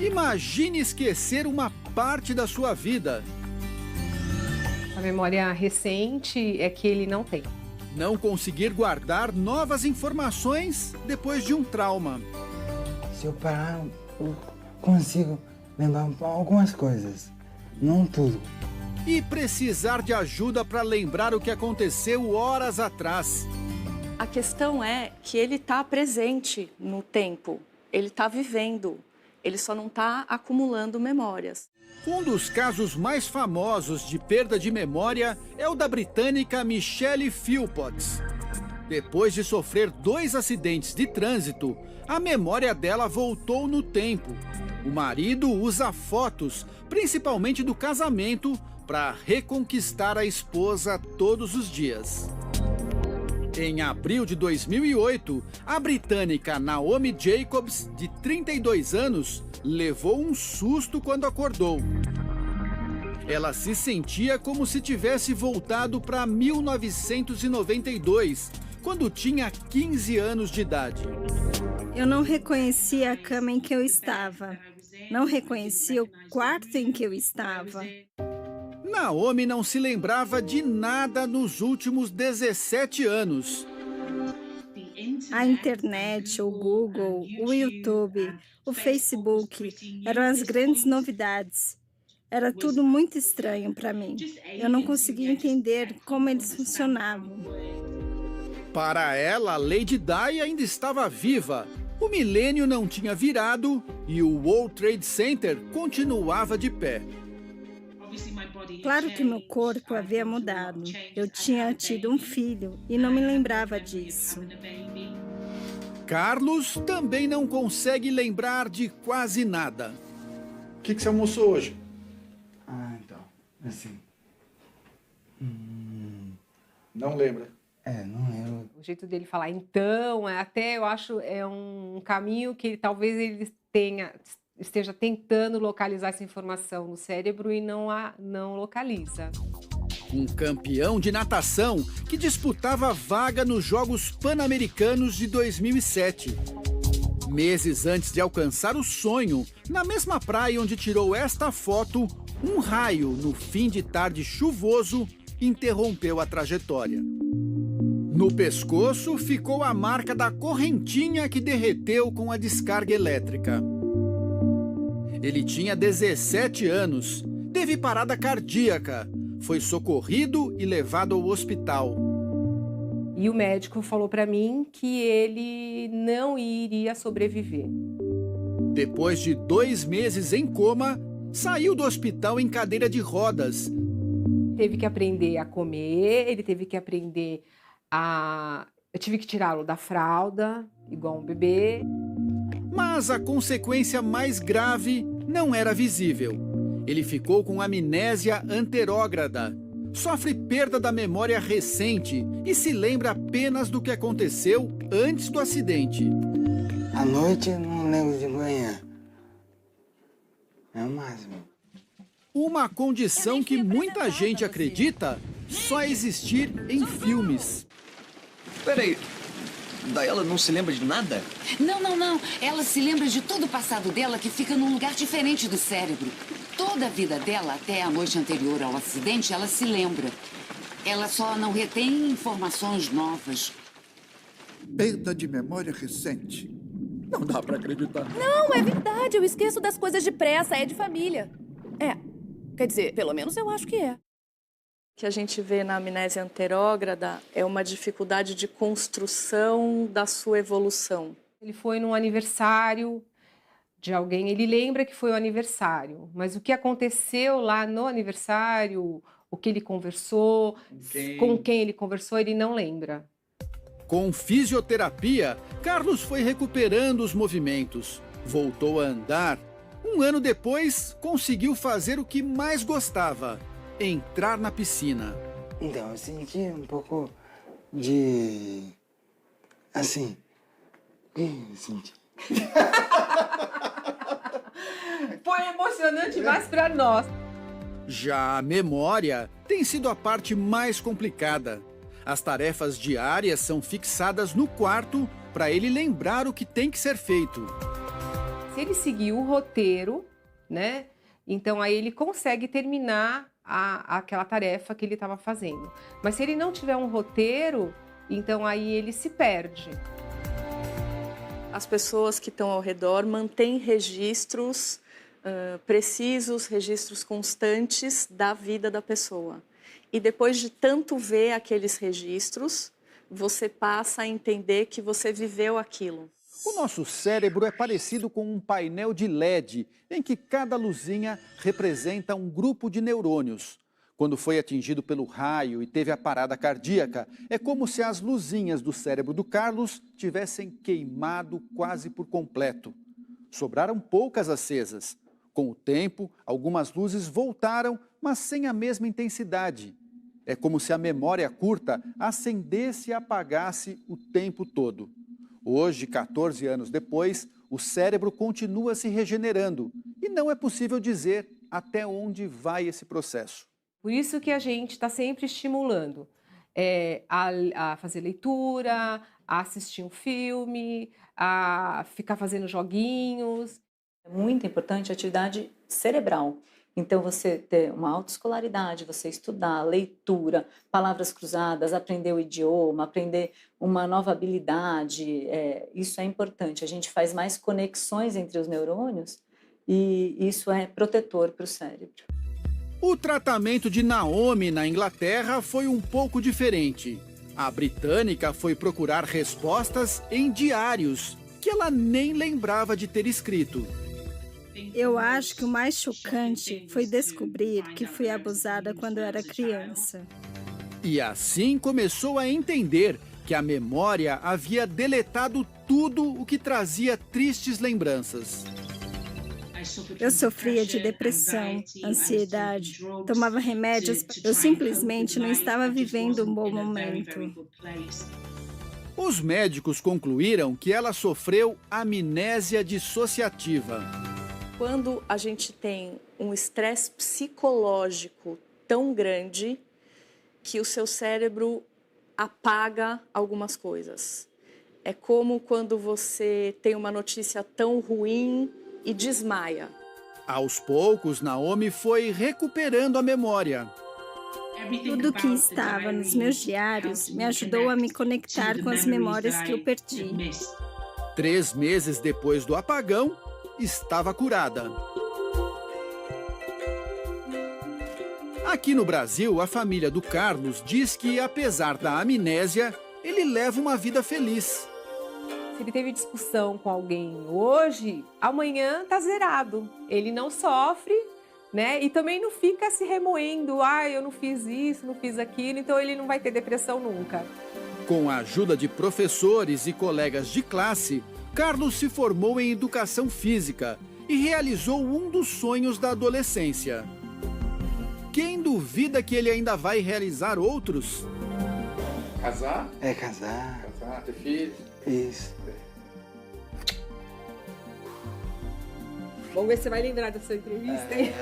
Imagine esquecer uma parte da sua vida. A memória recente é que ele não tem. Não conseguir guardar novas informações depois de um trauma. Se eu parar, eu consigo lembrar algumas coisas, não tudo. E precisar de ajuda para lembrar o que aconteceu horas atrás. A questão é que ele está presente no tempo, ele está vivendo, ele só não está acumulando memórias. Um dos casos mais famosos de perda de memória é o da britânica Michelle Philpotts. Depois de sofrer 2 acidentes de trânsito, a memória dela voltou no tempo. O marido usa fotos, principalmente do casamento, para reconquistar a esposa todos os dias. Em abril de 2008, a britânica Naomi Jacobs, de 32 anos, levou um susto quando acordou. Ela se sentia como se tivesse voltado para 1992, quando tinha 15 anos de idade. Eu não reconhecia a cama em que eu estava. Não reconhecia o quarto em que eu estava. Naomi não se lembrava de nada nos últimos 17 anos. A internet, o Google, o YouTube, o Facebook eram as grandes novidades. Era tudo muito estranho para mim. Eu não conseguia entender como eles funcionavam. Para ela, Lady Di ainda estava viva. O milênio não tinha virado e o World Trade Center continuava de pé. Claro que meu corpo havia mudado. Eu tinha tido um filho e não me lembrava disso. Carlos também não consegue lembrar de quase nada. O que você almoçou hoje? Ah, então, assim... Não lembra? Não lembro. O jeito dele falar então, até eu acho é um caminho que talvez ele esteja tentando localizar essa informação no cérebro e não localiza. Um campeão de natação que disputava vaga nos Jogos Pan-Americanos de 2007. Meses antes de alcançar o sonho, na mesma praia onde tirou esta foto, um raio, no fim de tarde chuvoso, interrompeu a trajetória. No pescoço ficou a marca da correntinha que derreteu com a descarga elétrica. Ele tinha 17 anos, teve parada cardíaca, foi socorrido e levado ao hospital. E o médico falou para mim que ele não iria sobreviver. Depois de 2 meses em coma, saiu do hospital em cadeira de rodas. Teve que aprender a comer, ele teve que aprender a... Eu tive que tirá-lo da fralda, igual um bebê. Mas a consequência mais grave não era visível. Ele ficou com amnésia anterógrada. Sofre perda da memória recente e se lembra apenas do que aconteceu antes do acidente. À noite eu não lembro de manhã. É o máximo. Uma condição que muita gente acredita só existir em filmes. Peraí, daí ela não se lembra de nada? Não. Ela se lembra de todo o passado dela que fica num lugar diferente do cérebro. Toda a vida dela, até a noite anterior ao acidente, ela se lembra. Ela só não retém informações novas. Perda de memória recente. Não dá pra acreditar. Não, é verdade. Eu esqueço das coisas depressa. É de família. Quer dizer, pelo menos eu acho que é. O que a gente vê na amnésia anterógrada é uma dificuldade de construção da sua evolução. Ele foi num aniversário de alguém, ele lembra que foi o aniversário, mas o que aconteceu lá no aniversário, o que ele conversou, com quem ele conversou, ele não lembra. Com fisioterapia, Carlos foi recuperando os movimentos, voltou a andar. 1 ano depois, conseguiu fazer o que mais gostava, entrar na piscina. Então, eu senti um pouco de... assim... O que eu senti? Foi emocionante mais para nós. Já a memória tem sido a parte mais complicada. As tarefas diárias são fixadas no quarto para ele lembrar o que tem que ser feito. Se ele seguir o roteiro, né? Então aí ele consegue terminar aquela tarefa que ele estava fazendo. Mas se ele não tiver um roteiro, então aí ele se perde. As pessoas que estão ao redor mantêm registros precisos, registros constantes da vida da pessoa. E depois de tanto ver aqueles registros, você passa a entender que você viveu aquilo. O nosso cérebro é parecido com um painel de LED, em que cada luzinha representa um grupo de neurônios. Quando foi atingido pelo raio e teve a parada cardíaca, é como se as luzinhas do cérebro do Carlos tivessem queimado quase por completo. Sobraram poucas acesas. Com o tempo, algumas luzes voltaram, mas sem a mesma intensidade. É como se a memória curta acendesse e apagasse o tempo todo. Hoje, 14 anos depois, o cérebro continua se regenerando e não é possível dizer até onde vai esse processo. Por isso que a gente está sempre estimulando a fazer leitura, a assistir um filme, a ficar fazendo joguinhos. É muito importante a atividade cerebral. Então, você ter uma autoescolaridade, você estudar, leitura, palavras cruzadas, aprender o idioma, aprender uma nova habilidade, isso é importante. A gente faz mais conexões entre os neurônios e isso é protetor para o cérebro. O tratamento de Naomi na Inglaterra foi um pouco diferente. A britânica foi procurar respostas em diários, que ela nem lembrava de ter escrito. Eu acho que o mais chocante foi descobrir que fui abusada quando eu era criança. E assim começou a entender que a memória havia deletado tudo o que trazia tristes lembranças. Eu sofria de depressão, ansiedade, tomava remédios, eu simplesmente não estava vivendo um bom momento. Os médicos concluíram que ela sofreu amnésia dissociativa. Quando a gente tem um estresse psicológico tão grande que o seu cérebro apaga algumas coisas. É como quando você tem uma notícia tão ruim e desmaia. Aos poucos, Naomi foi recuperando a memória. Tudo que estava nos meus diários me ajudou a me conectar com as memórias que eu perdi. 3 meses depois do apagão, estava curada. Aqui no Brasil, a família do Carlos diz que, apesar da amnésia, ele leva uma vida feliz. Se ele teve discussão com alguém hoje, amanhã tá zerado. Ele não sofre, né? E também não fica se remoendo. Eu não fiz isso, não fiz aquilo, então ele não vai ter depressão nunca. Com a ajuda de professores e colegas de classe, Carlos se formou em educação física e realizou um dos sonhos da adolescência. Quem duvida que ele ainda vai realizar outros? Casar? Casar. Casar, ter filhos. Isso. Vamos ver se você vai lembrar dessa entrevista, hein?